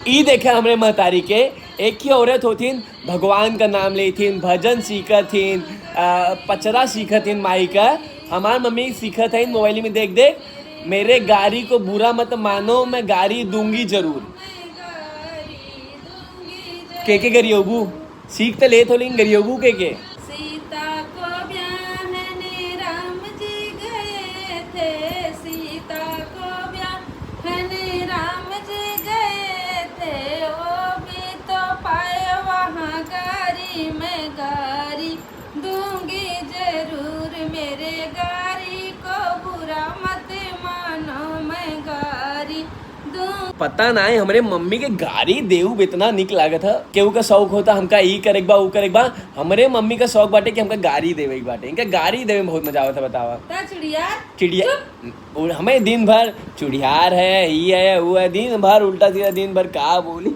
ई देखे हमरे महतारी के एक ही औरत होथिन भगवान का नाम लेथिन, भजन सीखथिन, पचरा सीखथिन माई का। हमार मम्मी सीखत है मोबाइल में देख देख, मेरे गाड़ी को बुरा मत मानो, मैं गाड़ी दूंगी जरूर। के गरियोबू सीख तो ले थोड़ी गरियोबू के सीता को ब्याहने राम जी गए थे, सीता को ब्याहने राम जी गए थे, वो भी तो पाए वहाँ गारी, मैं गारी दूंगी जरूर, मेरे गारी को बुरा मत मानो, मैं गारी दूं। पता ना है हमरे मम्मी के गाड़ी देऊ इतना निक लागत है। केहू का शौक होता हमका ई करे बा ऊ करे बा, हमरे मम्मी का शौक बाटे कि हमका गाड़ी देवे बाटे। इनका गाड़ी देवे में बहुत मजा आवता। बतावा ता चिड़िया हमें दिन भर चुड़ियार है, ये है वो है, दिन भर उल्टा सीधा दिन भर का बोली।